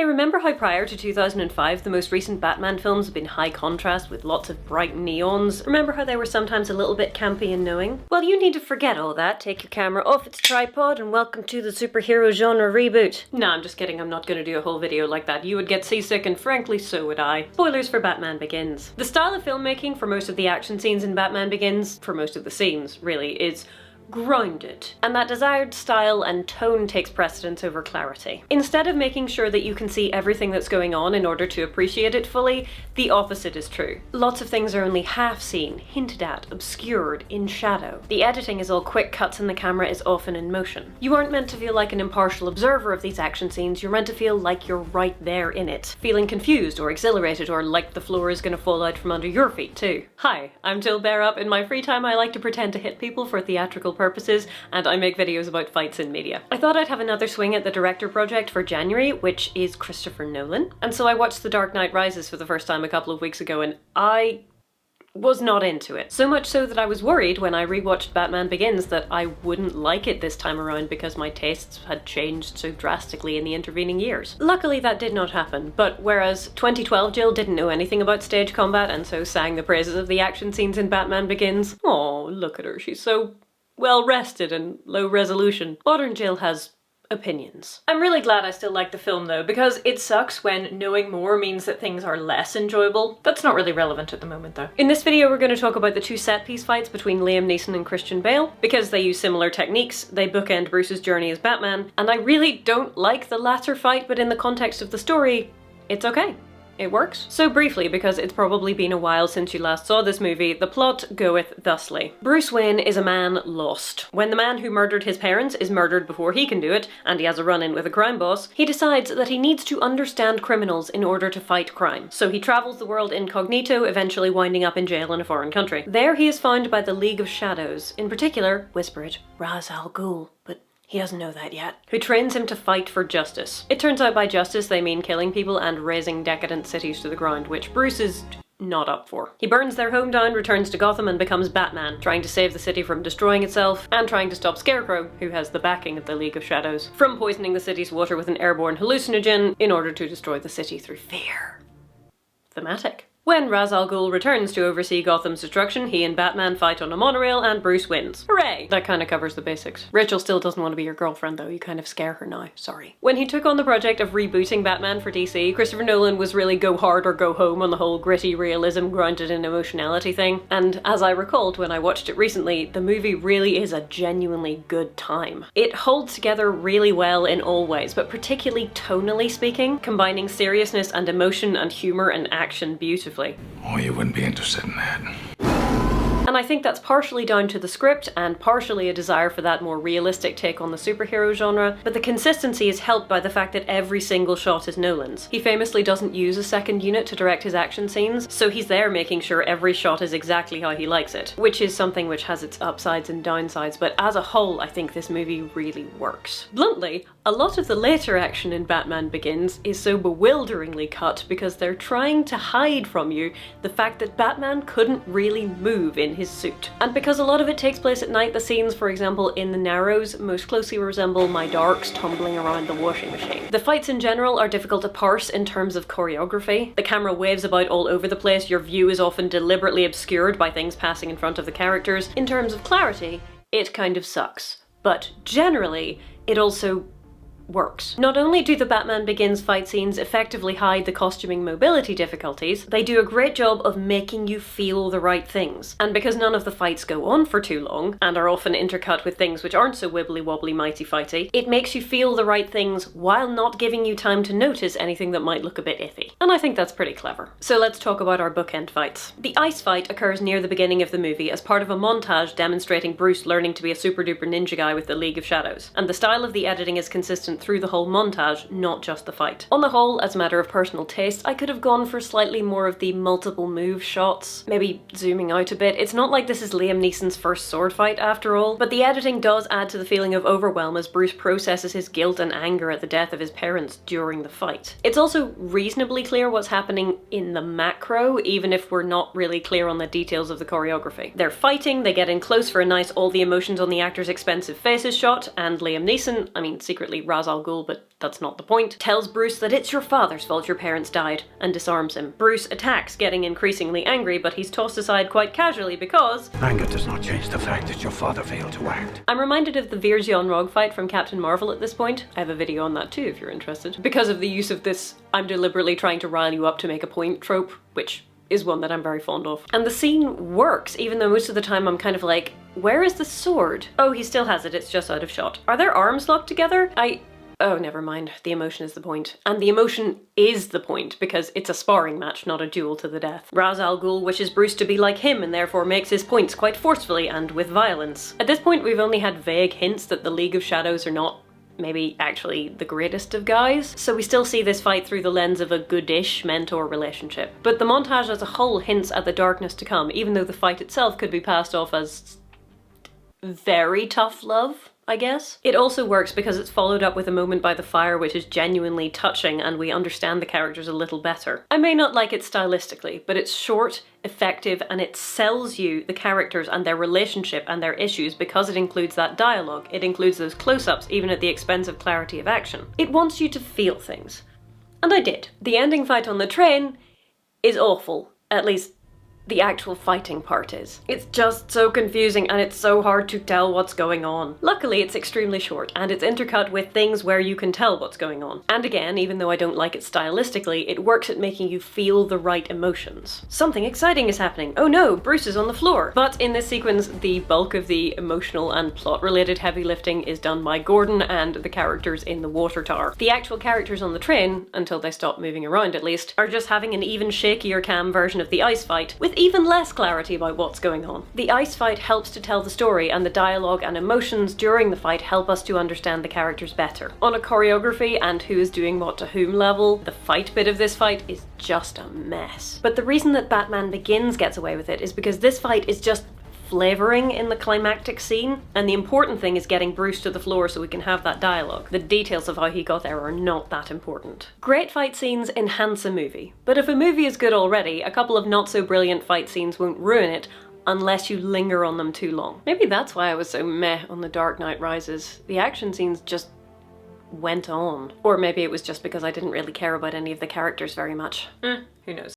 Hey, remember how prior to 2005 the most recent Batman films have been high contrast with lots of bright neons? Remember how they were sometimes a little bit campy and knowing? Well, you need to forget all that, take your camera off its tripod, and welcome to the superhero genre reboot. Nah, I'm just kidding, I'm not gonna do a whole video like that. You would get seasick, and frankly, so would I. Spoilers for Batman Begins. The style of filmmaking for most of the action scenes in Batman Begins, for most of the scenes, really, is grounded, and that desired style and tone takes precedence over clarity. Instead of making sure that you can see everything that's going on in order to appreciate it fully, the opposite is true. Lots of things are only half seen, hinted at, obscured, in shadow. The editing is all quick cuts and the camera is often in motion. You aren't meant to feel like an impartial observer of these action scenes, you're meant to feel like you're right there in it. Feeling confused or exhilarated or like the floor is gonna fall out from under your feet too. Hi, I'm Bearup. In my free time I like to pretend to hit people for theatrical purposes, and I make videos about fights in media. I thought I'd have another swing at the director project for January, which is Christopher Nolan, and so I watched The Dark Knight Rises for the first time a couple of weeks ago, and I was not into it. So much so that I was worried when I rewatched Batman Begins that I wouldn't like it this time around because my tastes had changed so drastically in the intervening years. Luckily that did not happen, but whereas 2012 Jill didn't know anything about stage combat and so sang the praises of the action scenes in Batman Begins, oh look at her, she's so well rested and low resolution, modern Jill has opinions. I'm really glad I still like the film though, because it sucks when knowing more means that things are less enjoyable. That's not really relevant at the moment though. In this video we're going to talk about the two set piece fights between Liam Neeson and Christian Bale. Because they use similar techniques, they bookend Bruce's journey as Batman, and I really don't like the latter fight, but in the context of the story, it's okay. It works. So briefly, because it's probably been a while since you last saw this movie, the plot goeth thusly. Bruce Wayne is a man lost. When the man who murdered his parents is murdered before he can do it, and he has a run-in with a crime boss, he decides that he needs to understand criminals in order to fight crime. So he travels the world incognito, eventually winding up in jail in a foreign country. There he is found by the League of Shadows, in particular, whisper it, Ra's al Ghul, but he doesn't know that yet, who trains him to fight for justice. It turns out by justice they mean killing people and razing decadent cities to the ground, which Bruce is not up for. He burns their home down, returns to Gotham and becomes Batman, trying to save the city from destroying itself, and trying to stop Scarecrow, who has the backing of the League of Shadows, from poisoning the city's water with an airborne hallucinogen in order to destroy the city through fear. Thematic. When Ra's al Ghul returns to oversee Gotham's destruction, he and Batman fight on a monorail and Bruce wins. Hooray! That kind of covers the basics. Rachel still doesn't want to be your girlfriend though, you kind of scare her now, sorry. When he took on the project of rebooting Batman for DC, Christopher Nolan was really go hard or go home on the whole gritty realism grounded in emotionality thing, and as I recalled when I watched it recently, the movie really is a genuinely good time. It holds together really well in all ways, but particularly tonally speaking, combining seriousness and emotion and humor and action beautifully. Oh, you wouldn't be interested in that. And I think that's partially down to the script and partially a desire for that more realistic take on the superhero genre, but the consistency is helped by the fact that every single shot is Nolan's. He famously doesn't use a second unit to direct his action scenes, so he's there making sure every shot is exactly how he likes it, which is something which has its upsides and downsides, but as a whole I think this movie really works. Bluntly, a lot of the later action in Batman Begins is so bewilderingly cut because they're trying to hide from you the fact that Batman couldn't really move in his suit. And because a lot of it takes place at night, the scenes, for example, in the Narrows most closely resemble my darks tumbling around the washing machine. The fights in general are difficult to parse in terms of choreography. The camera waves about all over the place, your view is often deliberately obscured by things passing in front of the characters. In terms of clarity, it kind of sucks. But generally, it also works. Not only do the Batman Begins fight scenes effectively hide the costuming mobility difficulties, they do a great job of making you feel the right things. And because none of the fights go on for too long, and are often intercut with things which aren't so wibbly wobbly mighty fighty, it makes you feel the right things while not giving you time to notice anything that might look a bit iffy. And I think that's pretty clever. So let's talk about our bookend fights. The ice fight occurs near the beginning of the movie as part of a montage demonstrating Bruce learning to be a super duper ninja guy with the League of Shadows. And the style of the editing is consistent through the whole montage, not just the fight. On the whole, as a matter of personal taste, I could have gone for slightly more of the multiple move shots, maybe zooming out a bit. It's not like this is Liam Neeson's first sword fight after all, but the editing does add to the feeling of overwhelm as Bruce processes his guilt and anger at the death of his parents during the fight. It's also reasonably clear what's happening in the macro, even if we're not really clear on the details of the choreography. They're fighting, they get in close for a nice all the emotions on the actor's expensive faces shot, and Liam Neeson, I mean secretly Ra's Al Ghul, but that's not the point, tells Bruce that it's your father's fault your parents died, and disarms him. Bruce attacks, getting increasingly angry, but he's tossed aside quite casually because Anger does not change the fact that your father failed to act. I'm reminded of the Veers-Jon-Rog fight from Captain Marvel at this point. I have a video on that too if you're interested. Because of the use of this I'm deliberately trying to rile you up to make a point trope, which is one that I'm very fond of. And the scene works, even though most of the time I'm kind of like, where is the sword? Oh, he still has it, it's just out of shot. Are their arms locked together? Oh, never mind. The emotion is the point. And the emotion is the point, because it's a sparring match, not a duel to the death. Ra's al Ghul wishes Bruce to be like him and therefore makes his points quite forcefully and with violence. At this point, we've only had vague hints that the League of Shadows are not maybe actually the greatest of guys, so we still see this fight through the lens of a goodish mentor relationship. But the montage as a whole hints at the darkness to come, even though the fight itself could be passed off as very tough love, I guess. It also works because it's followed up with a moment by the fire which is genuinely touching and we understand the characters a little better. I may not like it stylistically, but it's short, effective, and it sells you the characters and their relationship and their issues because it includes that dialogue. It includes those close-ups, even at the expense of clarity of action. It wants you to feel things. And I did. The ending fight on the train is awful. At least the actual fighting part is. It's just so confusing and it's so hard to tell what's going on. Luckily, it's extremely short and it's intercut with things where you can tell what's going on. And again, even though I don't like it stylistically, it works at making you feel the right emotions. Something exciting is happening. Oh no, Bruce is on the floor. But in this sequence, the bulk of the emotional and plot-related heavy lifting is done by Gordon and the characters in the water tower. The actual characters on the train, until they stop moving around at least, are just having an even shakier cam version of the ice fight, with even less clarity about what's going on. The ice fight helps to tell the story, and the dialogue and emotions during the fight help us to understand the characters better. On a choreography and who is doing what to whom level, the fight bit of this fight is just a mess. But the reason that Batman Begins gets away with it is because this fight is just flavouring in the climactic scene, and the important thing is getting Bruce to the floor so we can have that dialogue. The details of how he got there are not that important. Great fight scenes enhance a movie, but if a movie is good already, a couple of not so brilliant fight scenes won't ruin it unless you linger on them too long. Maybe that's why I was so meh on The Dark Knight Rises. The action scenes just went on. Or maybe it was just because I didn't really care about any of the characters very much. Who knows.